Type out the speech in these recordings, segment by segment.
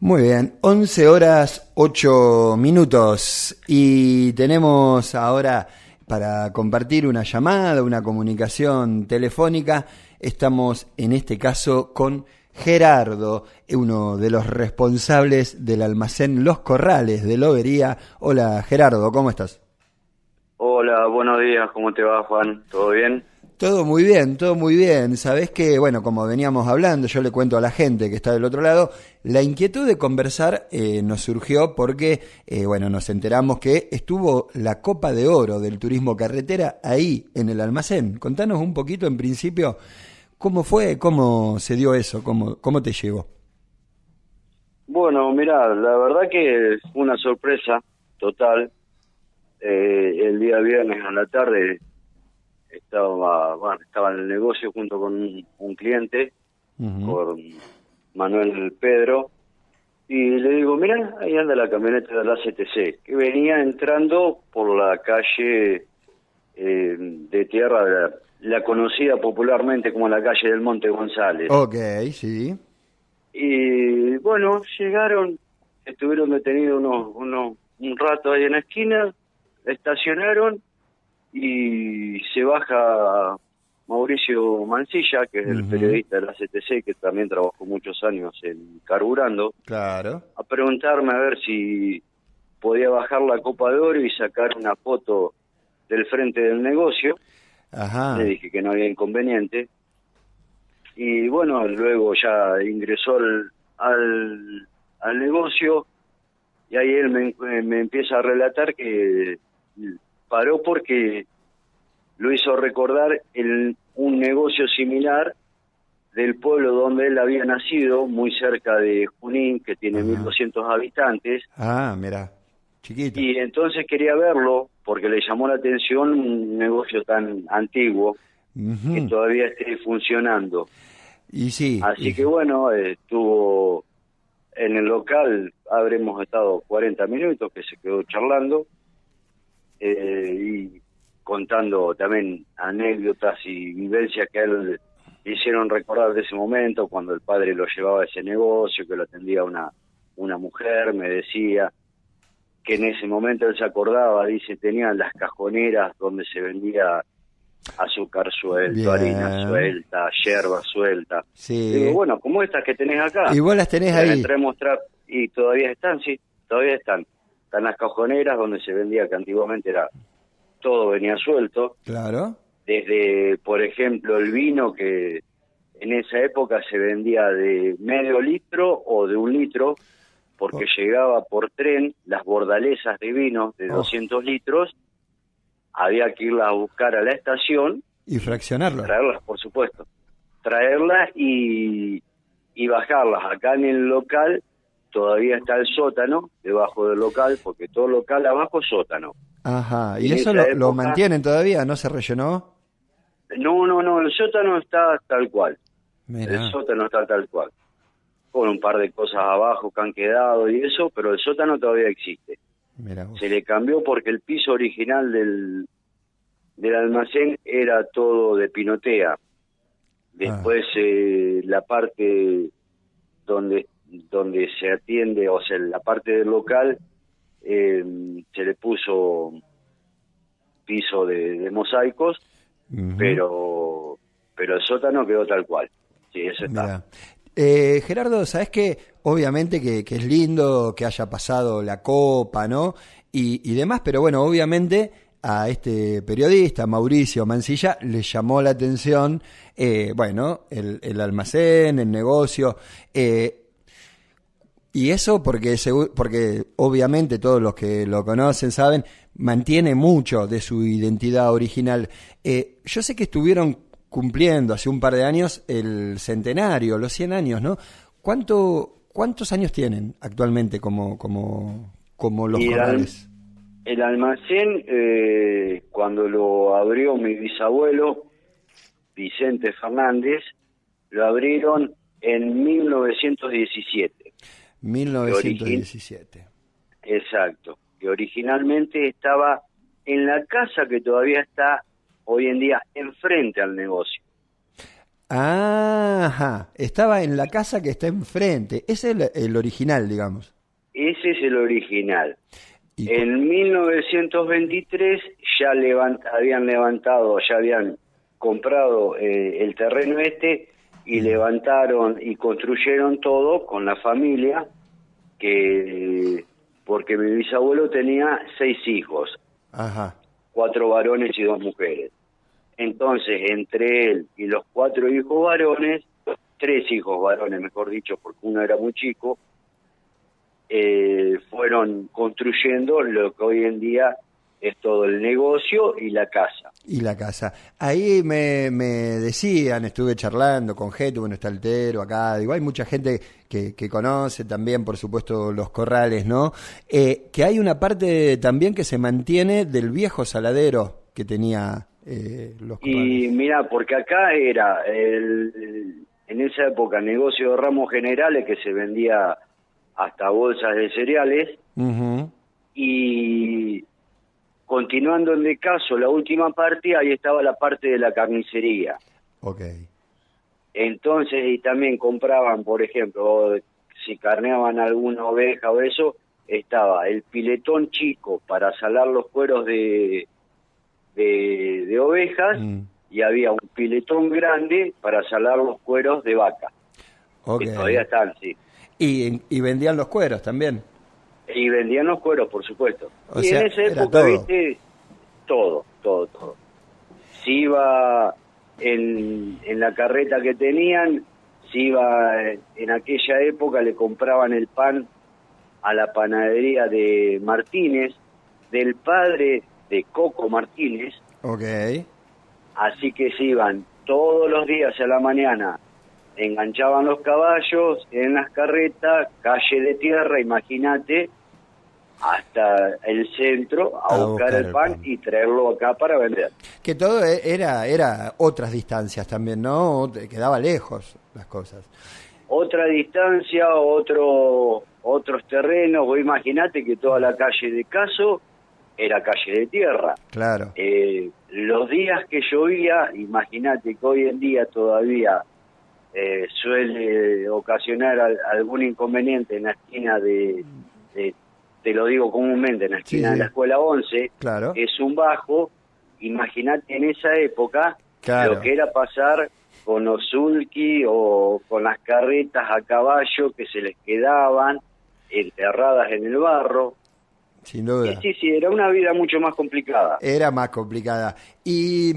Muy bien, 11 horas 8 minutos y tenemos ahora para compartir una llamada, una comunicación telefónica. Estamos en este caso con Gerardo, uno de los responsables del almacén Los Corrales de Lobería. Hola Gerardo, ¿cómo estás? Hola, buenos días, ¿cómo te va, Juan? ¿Todo bien? Todo muy bien, todo muy bien. Sabés que, bueno, como veníamos hablando, yo le cuento a la gente que está del otro lado, la inquietud de conversar nos surgió porque, bueno, nos enteramos que estuvo la Copa de Oro del Turismo Carretera ahí en el almacén. Contanos un poquito, en principio, cómo fue, cómo se dio eso, cómo te llegó. Bueno, mirá, la verdad que fue una sorpresa total. El día viernes a la tarde estaba en el negocio junto con un cliente, Ujú. con Manuel Pedro, y le digo, mirá, ahí anda la camioneta de la CTC, que venía entrando por la calle de tierra, la conocida popularmente como la calle del Monte González. Ok, sí. Y bueno, llegaron, estuvieron detenidos un rato ahí en la esquina, estacionaron y se baja Mauricio Mancilla, que es el Ujú. periodista de la CTC, que también trabajó muchos años en Carburando, Claro. a preguntarme a ver si podía bajar la Copa de Oro y sacar una foto del frente del negocio. Le Ajá. dije que no había inconveniente. Y bueno, luego ya ingresó al negocio y ahí él me empieza a relatar que paró porque lo hizo recordar un negocio similar del pueblo donde él había nacido, muy cerca de Junín, que tiene Ajá. 1200 habitantes, Ah, mira, chiquito. y entonces quería verlo porque le llamó la atención un negocio tan antiguo que Ujú. todavía esté funcionando. Y sí, Así que bueno, estuvo en el local, habremos estado 40 minutos que se quedó charlando y contando también anécdotas y vivencias que a él le hicieron recordar de ese momento, cuando el padre lo llevaba a ese negocio, que lo atendía una mujer, me decía que en ese momento él se acordaba, dice, tenían las cajoneras donde se vendía azúcar suelto, harina bien, suelta, yerba suelta. Digo, sí. bueno, como estas que tenés acá, Y vos las tenés se las ahí, entré a mostrar y todavía están, sí, todavía están. Están las cajoneras donde se vendía, que antiguamente era todo venía suelto, claro. desde, por ejemplo, el vino que en esa época se vendía de medio litro o de un litro, porque Oh, llegaba por tren las bordalesas de vino de oh, 200 litros, había que irlas a buscar a la estación y y fraccionarlo. traerlas, por supuesto, traerlas y bajarlas. Acá en el local todavía está el sótano debajo del local, porque todo local abajo es sótano. Ajá, Y ¿y en eso esa lo época, mantienen todavía? ¿No se rellenó? no, el sótano está tal cual, el Mira, sótano está tal cual, con un par de cosas abajo que han quedado y eso, pero el sótano todavía existe. mira Se vos. le cambió porque el piso original del almacén era todo de pinotea. Ah, Después la parte donde se atiende, o sea, la parte del local, eh, se le puso piso de mosaicos, ujú, pero el sótano quedó tal cual. Sí, eso está. mira. Gerardo, ¿sabés qué? Obviamente que es lindo que haya pasado la copa, ¿no? Y demás, pero bueno, obviamente a este periodista, Mauricio Mancilla, le llamó la atención, bueno, el almacén, el negocio. Y eso porque obviamente todos los que lo conocen saben, mantiene mucho de su identidad original. Yo sé que estuvieron cumpliendo hace un par de años el centenario, los 100 años, ¿no? ¿Cuántos años tienen actualmente como Los Y Corrales? el almacén, cuando lo abrió mi bisabuelo, Vicente Fernández, lo abrieron en 1917, que origin 1917. exacto, que originalmente estaba en la casa que todavía está hoy en día enfrente al negocio. Ajá, estaba en la casa que está enfrente. Ese es el original, digamos. Ese es el original. Y En 1923 ya habían levantado, ya habían comprado el terreno y levantaron y construyeron todo con la familia, porque mi bisabuelo tenía 6 hijos, ajá, 4 varones y 2 mujeres. Entonces, entre él y los 4 hijos varones, 3 hijos varones, mejor dicho, porque uno era muy chico, fueron construyendo lo que hoy en día es todo el negocio y la casa. y la casa. Ahí me decían, estuve charlando con gente, bueno, está Altero acá, digo, hay mucha gente que conoce también, por supuesto, los corrales, ¿no? Que hay una parte también que se mantiene del viejo saladero que tenía los corrales. Y mira, porque acá era en esa época negocio de ramos generales que se vendía hasta bolsas de cereales, Ujú. y continuando en de caso la última parte, ahí estaba la parte de la carnicería. Ok. Entonces, y también compraban, por ejemplo, si carneaban alguna oveja o eso, estaba el piletón chico para salar los cueros de ovejas, Mm. y había un piletón grande para salar los cueros de vaca, Ok. que todavía están, sí. Y vendían los cueros también. Y vendían los cueros, por supuesto. O Y en sea, esa era época, todo. viste, todo. Si iba en la carreta que tenían, si iba en aquella época, le compraban el pan a la panadería de Martínez, del padre de Coco Martínez, Ok. así que se iban todos los días a la mañana, enganchaban los caballos en las carretas, calle de tierra, imagínate, hasta el centro a buscar el pan y traerlo acá para vender. Que todo era otras distancias también, ¿no? Quedaba lejos las cosas. Otra distancia, otros terrenos, vos imaginate que toda la calle de Caso era calle de tierra. Claro. Los días que llovía, imagínate que hoy en día todavía suele ocasionar algún inconveniente en la esquina te lo digo comúnmente, en la esquina Sí, de la sí. Escuela 11, Claro. es un bajo. Imagínate en esa época Claro. lo que era pasar con los sulky o con las carretas a caballo que se les quedaban enterradas en el barro. Sin duda. Sí, era una vida mucho más complicada. Era más complicada. Y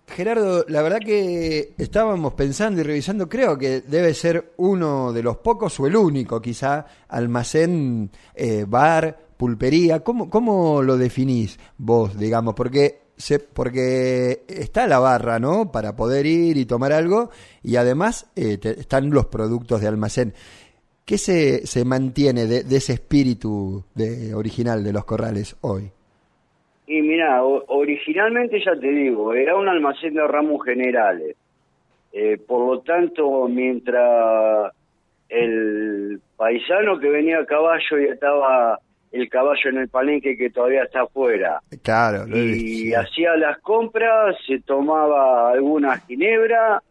Gerardo, la verdad que estábamos pensando y revisando, creo que debe ser uno de los pocos o el único quizá almacén, bar, pulpería. ¿Cómo lo definís vos, digamos? Porque está la barra, ¿no? Para poder ir y tomar algo, y además están los productos de almacén. ¿Qué se mantiene de ese espíritu original de los corrales hoy? Y mira, originalmente ya te digo, era un almacén de ramos generales. Por lo tanto, mientras el paisano que venía a caballo y estaba el caballo en el palenque que todavía está afuera, Claro, lo he visto, y sí. hacía las compras, se tomaba alguna ginebra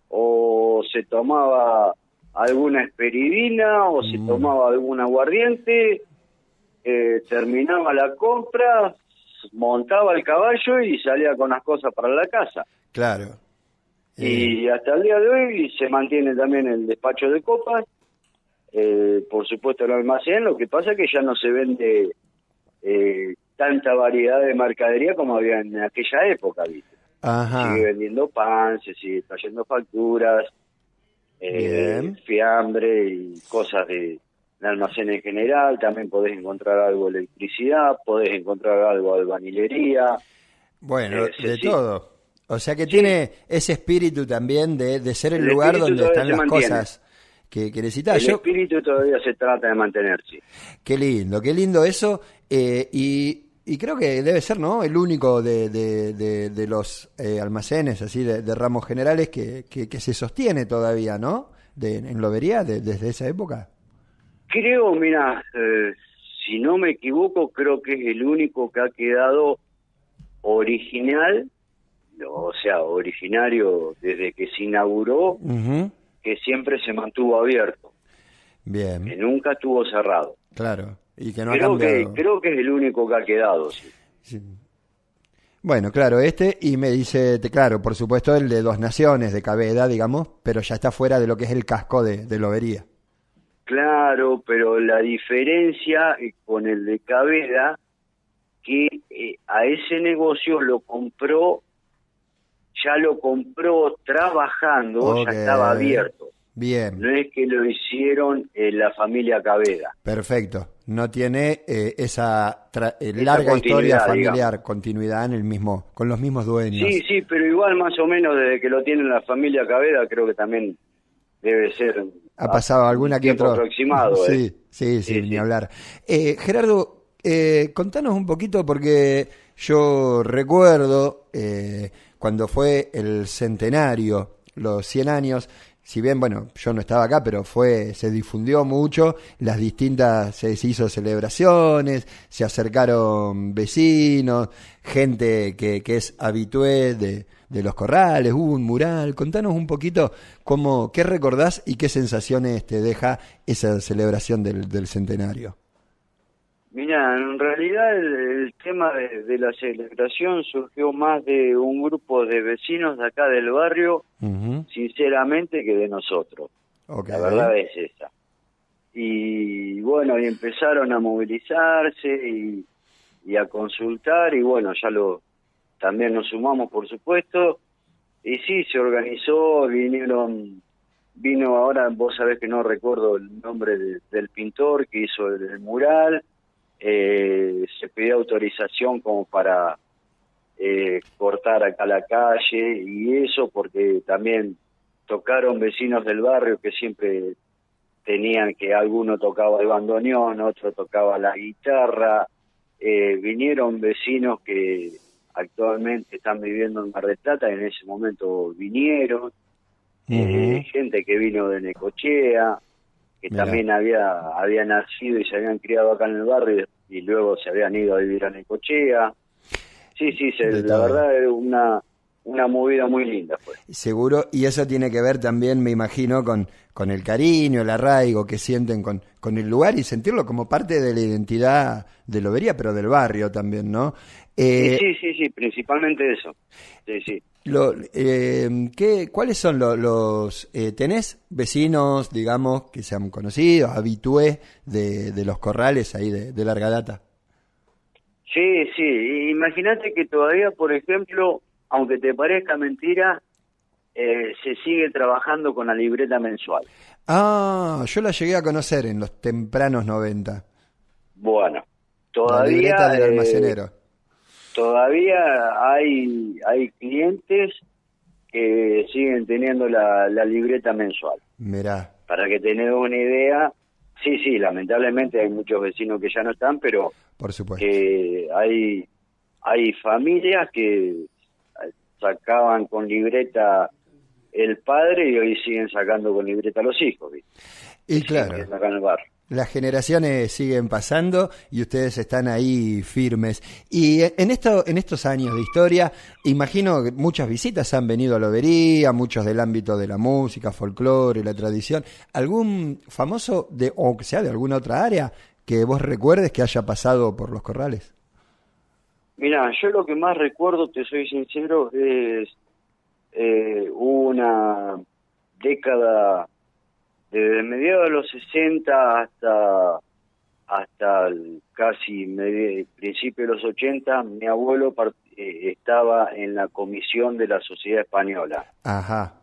o se tomaba alguna esperidina o se tomaba algún aguardiente, terminaba la compra, montaba el caballo y salía con las cosas para la casa. Claro. Y hasta el día de hoy se mantiene también el despacho de copas, por supuesto el almacén. Lo que pasa es que ya no se vende tanta variedad de mercadería como había en aquella época, ¿viste? Ajá. Sigue vendiendo pan, se sigue trayendo facturas, Bien. fiambre y cosas de almacén en general. También podés encontrar algo de electricidad, podés encontrar algo de albañilería. Bueno, de Sí, todo. O sea que sí, tiene ese espíritu también de ser el el lugar espíritu donde todavía están se las mantiene. cosas que necesitas. El espíritu todavía se trata de mantener, sí. Qué lindo eso. Y creo que debe ser, ¿no? El único de los almacenes así de ramos generales que se sostiene todavía, ¿no? En Lobería, desde esa época. Creo, mira, si no me equivoco, creo que es el único que ha quedado original o sea, originario desde que se inauguró, Ujú. que siempre se mantuvo abierto, que Bien, nunca estuvo cerrado. claro. Y que no ha cambiado. Creo que es el único que ha quedado, sí. Sí. Bueno, claro, y me dice, claro, por supuesto el de Dos Naciones, de Caveda, digamos, pero ya está fuera de lo que es el casco de Lobería. Claro, pero la diferencia con el de Caveda, que a ese negocio ya lo compró trabajando, Ok, ya estaba abierto. bien, No es que lo hicieron la familia Caveda, perfecto. No tiene esa esa larga historia continuidad, digamos. familiar, continuidad en el mismo, con los mismos Sí, dueños. sí, pero igual más o menos desde que lo tiene la familia Caveda, creo que también debe ser Ha pasado un alguna que tiempo otro. aproximado, ¿eh? Sí, sí, sí, Sí, ni sí. hablar. Gerardo, contanos un poquito porque yo recuerdo cuando fue el centenario, los 100 años, si bien, bueno, yo no estaba acá, pero se difundió mucho, se hizo celebraciones, se acercaron vecinos, gente que es habitué de los corrales, hubo un mural. Contanos un poquito qué recordás y qué sensaciones te deja esa celebración del centenario. Mira, en realidad el tema de la celebración surgió más de un grupo de vecinos de acá del barrio, Ujú. sinceramente, que de nosotros. Ok, La verdad es esa. Y bueno, y empezaron a movilizarse y a consultar y bueno, también nos sumamos, por supuesto. Y sí, se organizó, vino ahora, vos sabés que no recuerdo el nombre del pintor que hizo el mural. Se pidió autorización como para cortar acá la calle y eso, porque también tocaron vecinos del barrio que siempre tenían, que alguno tocaba el bandoneón, otro tocaba la guitarra. Vinieron vecinos que actualmente están viviendo en Mar del Plata, en ese momento vinieron. ujú. Gente que vino de Necochea, que Mira, también había nacido y se habían criado acá en el barrio y luego se habían ido a vivir a Necochea. Sí, sí, de la todo. verdad es una movida muy linda fue. Seguro, y eso tiene que ver también, me imagino, con el cariño, el arraigo que sienten con el lugar y sentirlo como parte de la identidad de Lobería, pero del barrio también, ¿no? Y Eh, sí, sí, sí, principalmente eso. Sí, sí. ¿Cuáles son tenés vecinos, digamos, que sean conocidos, habitués de los corrales ahí de larga data? Sí, sí. Imagínate que todavía, por ejemplo, aunque te parezca mentira, se sigue trabajando con la libreta mensual. Ah, yo la llegué a conocer en los tempranos 90. Bueno, La libreta todavía del almacenero. todavía hay clientes que siguen teniendo la libreta mensual. Mirá, Para que tengas una idea, sí, sí, lamentablemente hay muchos vecinos que ya no están, pero por supuesto. que hay familias que sacaban con libreta el padre y hoy siguen sacando con libreta los hijos, ¿viste? Que Y siguen claro, viendo acá en el barrio. las generaciones siguen pasando y ustedes están ahí firmes. Y en estos años de historia, imagino que muchas visitas han venido a Lobería, muchos del ámbito de la música, folclore, la tradición. ¿Algún famoso o que sea de alguna otra área que vos recuerdes que haya pasado por los corrales? Mira, yo lo que más recuerdo, te soy sincero, es una década desde mediados de los 60 hasta casi principio de los 80. Mi abuelo estaba en la comisión de la Sociedad Española. Ajá,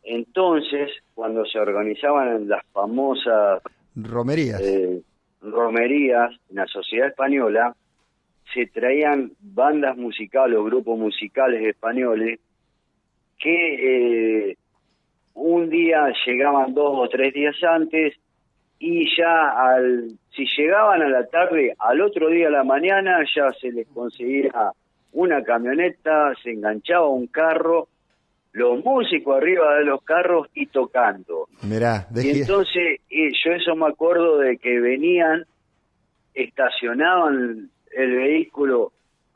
Entonces, cuando se organizaban las famosas romerías. eh, romerías en la Sociedad Española, se traían bandas musicales o grupos musicales españoles que un día llegaban 2 o 3 días antes y ya si llegaban a la tarde, al otro día a la mañana ya se les conseguía una camioneta, se enganchaba un carro, los músicos arriba de los carros y tocando. Mirá, Y entonces yo eso me acuerdo de que venían, estacionaban el vehículo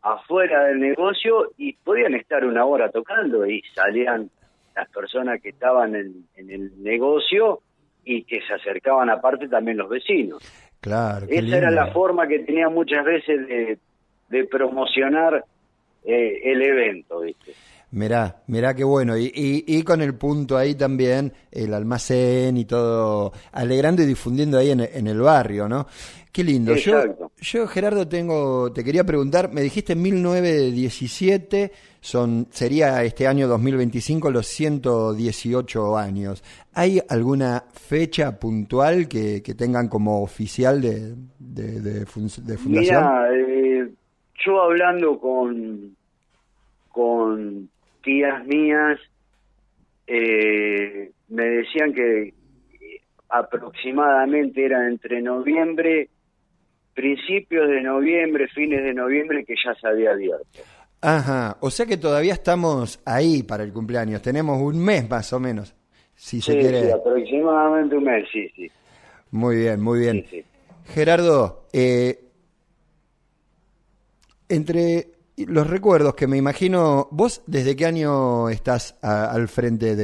afuera del negocio y podían estar una hora tocando y salían las personas que estaban en el negocio y que se acercaban aparte también los vecinos. Claro, qué Esa era lindo. la forma que tenía muchas veces de promocionar el evento, ¿viste? Mirá qué bueno. Y con el punto ahí también, el almacén y todo, alegrando y difundiendo ahí en el barrio, ¿no? Qué lindo. Exacto. Yo, Gerardo, te quería preguntar, me dijiste 1917, sería este año 2025 los 118 años. ¿Hay alguna fecha puntual que tengan como oficial de fundación? Mira, yo hablando con tías mías, me decían que aproximadamente era entre noviembre, principios de noviembre, fines de noviembre, que ya se había abierto. Ajá, o sea que todavía estamos ahí para el cumpleaños, tenemos un mes más o menos, si se Sí, sí, quiere. aproximadamente un mes, sí, sí, Muy bien, muy bien. sí, sí. Gerardo, entre los recuerdos que me imagino, vos desde qué año estás al frente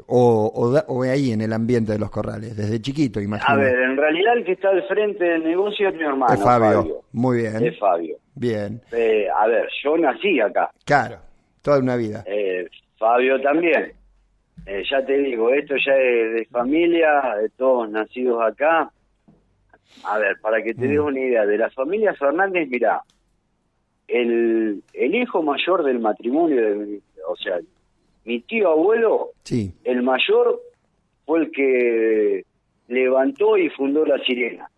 o ahí en el ambiente de los corrales, desde chiquito, A imagino. ver, en realidad el que está al frente del negocio es mi Es hermano, Fabio, Fabio. muy bien, Es Fabio. bien, A ver, yo nací acá. claro, toda una vida. Fabio también. Ya te digo, esto ya es de familia, de todos nacidos acá. A ver, para que te des una idea, de la familia Fernández, mirá, el hijo mayor del matrimonio, o sea, mi tío abuelo, Sí, el mayor, fue el que levantó y fundó La Sirena.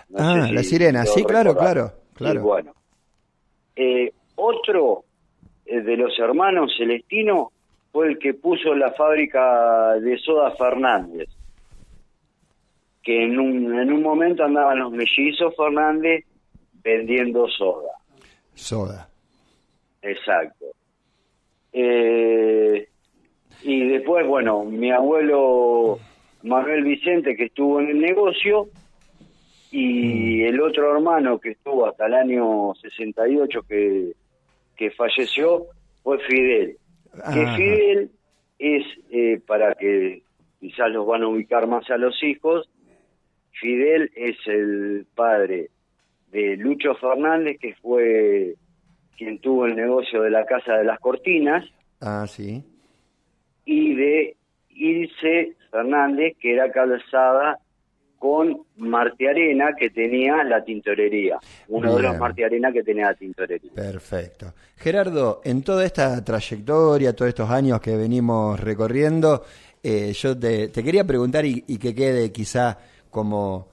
No sé La si sirena, lo sí, claro, recordás. claro, Sí, claro. bueno. Otro de los hermanos Celestino fue el que puso la fábrica de soda Fernández, que en un momento andaban los mellizos Fernández vendiendo soda. Soda. Exacto. Y después, bueno, mi abuelo Manuel Vicente, que estuvo en el negocio, y el otro hermano que estuvo hasta el año 68 que falleció, fue Fidel. Que Ajá, Fidel es, para que quizás los van a ubicar más a los hijos, Fidel es el padre de Lucho Fernández, que fue quien tuvo el negocio de la Casa de las Cortinas, sí. y de Ilse Fernández, que era casada con Martiarena, que tenía la tintorería, uno de los Bien. Martiarena que tenía la tintorería. Perfecto. Gerardo, en toda esta trayectoria, todos estos años que venimos recorriendo, yo te quería preguntar y que quede quizá como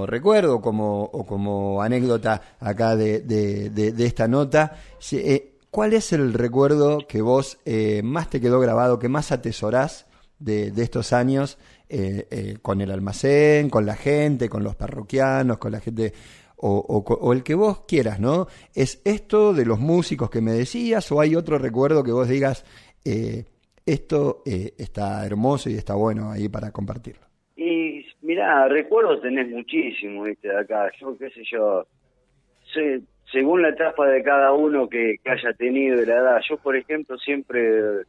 recuerdo o como anécdota acá de esta nota, ¿cuál es el recuerdo que vos más te quedó grabado, que más atesorás de estos años con el almacén, con la gente, con los parroquianos, con la gente... O el que vos quieras, ¿no? ¿Es esto de los músicos que me decías o hay otro recuerdo que vos digas, esto está hermoso y está bueno ahí para compartirlo? Y mirá, recuerdos tenés muchísimo, ¿viste? De acá, yo qué sé yo, según la etapa de cada uno que haya tenido de la edad, yo por ejemplo siempre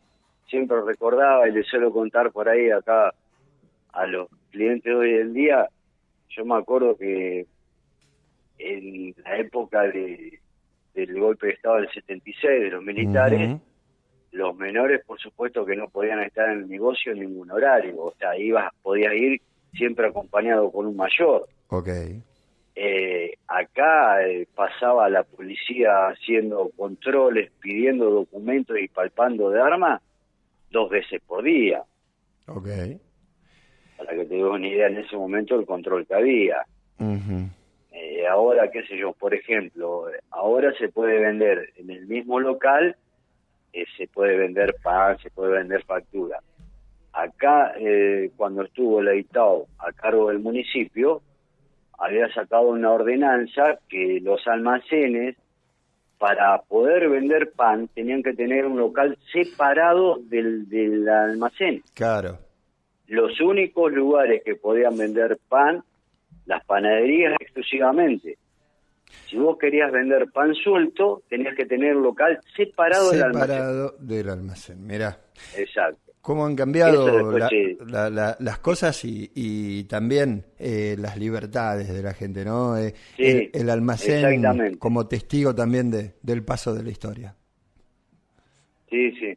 recordaba y les suelo contar por ahí acá a los clientes de hoy en día, yo me acuerdo que en la época del golpe de Estado del 76, de los militares, Ujú. los menores, por supuesto, que no podían estar en el negocio en ningún horario. O sea, podías ir siempre acompañado con un mayor. Ok. Acá pasaba la policía haciendo controles, pidiendo documentos y palpando de armas 2 veces por día. Ok. Para que te des una idea en ese momento el control que había. Ujú. Ahora, qué sé yo, por ejemplo, ahora se puede vender en el mismo local, se puede vender pan, se puede vender factura. Acá, cuando estuvo la ITAO a cargo del municipio, había sacado una ordenanza que los almacenes, para poder vender pan, tenían que tener un local separado del almacén. Claro. Los únicos lugares que podían vender pan, las panaderías exclusivamente. Si vos querías vender pan suelto, tenías que tener local separado del almacén. Separado del almacén, mirá. Exacto. Cómo han cambiado Después, las cosas y también las libertades de la gente, ¿no? Sí, el almacén como testigo también del paso de la historia. Sí, sí.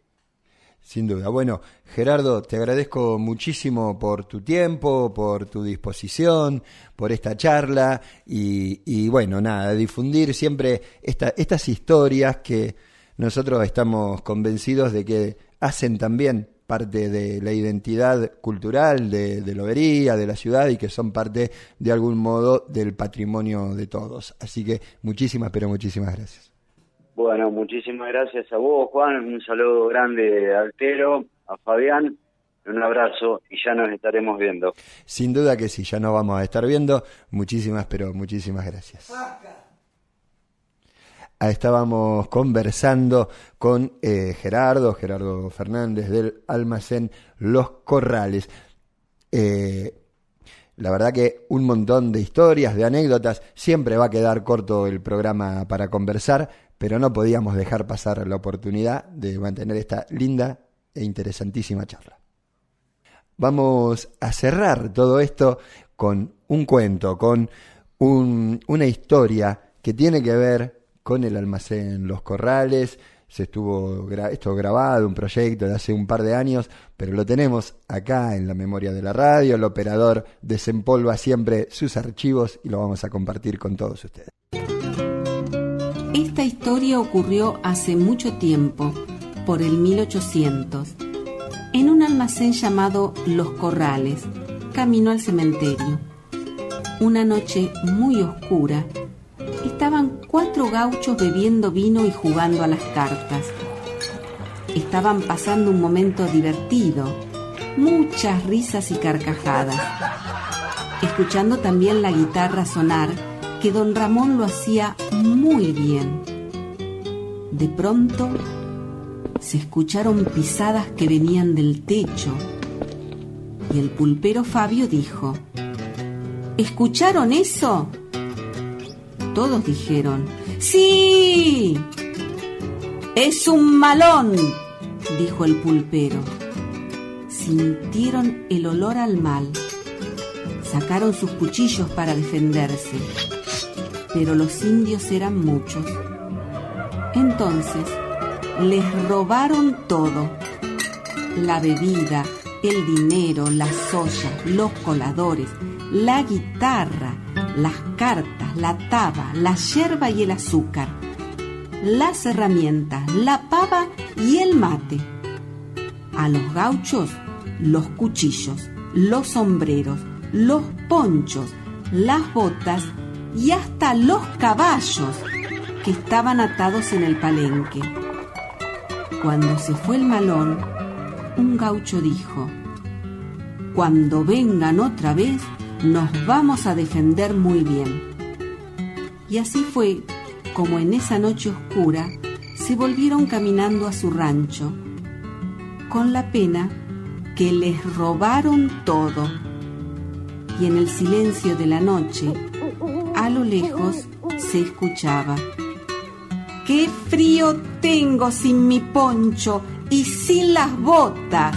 Sin duda. Bueno, Gerardo, te agradezco muchísimo por tu tiempo, por tu disposición, por esta charla y bueno, nada, difundir siempre estas historias que nosotros estamos convencidos de que hacen también parte de la identidad cultural de Lobería, de la ciudad y que son parte de algún modo del patrimonio de todos. Así que muchísimas, pero muchísimas gracias. Bueno, muchísimas gracias a vos, Juan. Un saludo grande a Altero, a Fabián. Un abrazo y ya nos estaremos viendo. Sin duda que sí, ya nos vamos a estar viendo. Muchísimas, pero muchísimas gracias. Estábamos conversando con Gerardo Fernández del almacén Los Corrales. La verdad que un montón de historias, de anécdotas. Siempre va a quedar corto el programa para conversar, pero no podíamos dejar pasar la oportunidad de mantener esta linda e interesantísima charla. Vamos a cerrar todo esto con un cuento, con una historia que tiene que ver con el almacén Los Corrales. Esto grabado, un proyecto de hace un par de años, pero lo tenemos acá en la memoria de la radio. El operador desempolva siempre sus archivos y lo vamos a compartir con todos ustedes. Esta historia ocurrió hace mucho tiempo, por el 1800, en un almacén llamado Los Corrales, camino al cementerio. Una noche muy oscura, estaban 4 gauchos bebiendo vino y jugando a las cartas. Estaban pasando un momento divertido, muchas risas y carcajadas, escuchando también la guitarra sonar, que don Ramón lo hacía muy bien. De pronto se escucharon pisadas que venían del techo y el pulpero Fabio dijo: ¿escucharon eso? Todos dijeron: ¡sí! ¡Es un malón!, dijo el pulpero. Sintieron el olor al mal. Sacaron sus cuchillos para defenderse, pero los indios eran muchos. Entonces les robaron todo: la bebida, el dinero, las ollas, los coladores, la guitarra, las cartas, la taba, la yerba y el azúcar, las herramientas, la pava y el mate. A los gauchos, los cuchillos, los sombreros, los ponchos, las botas y hasta los caballos que estaban atados en el palenque. Cuando se fue el malón, un gaucho dijo: cuando vengan otra vez, nos vamos a defender muy bien. Y así fue como en esa noche oscura se volvieron caminando a su rancho, con la pena que les robaron todo. Y en el silencio de la noche, a lo lejos se escuchaba: ¡qué frío tengo sin mi poncho y sin las botas!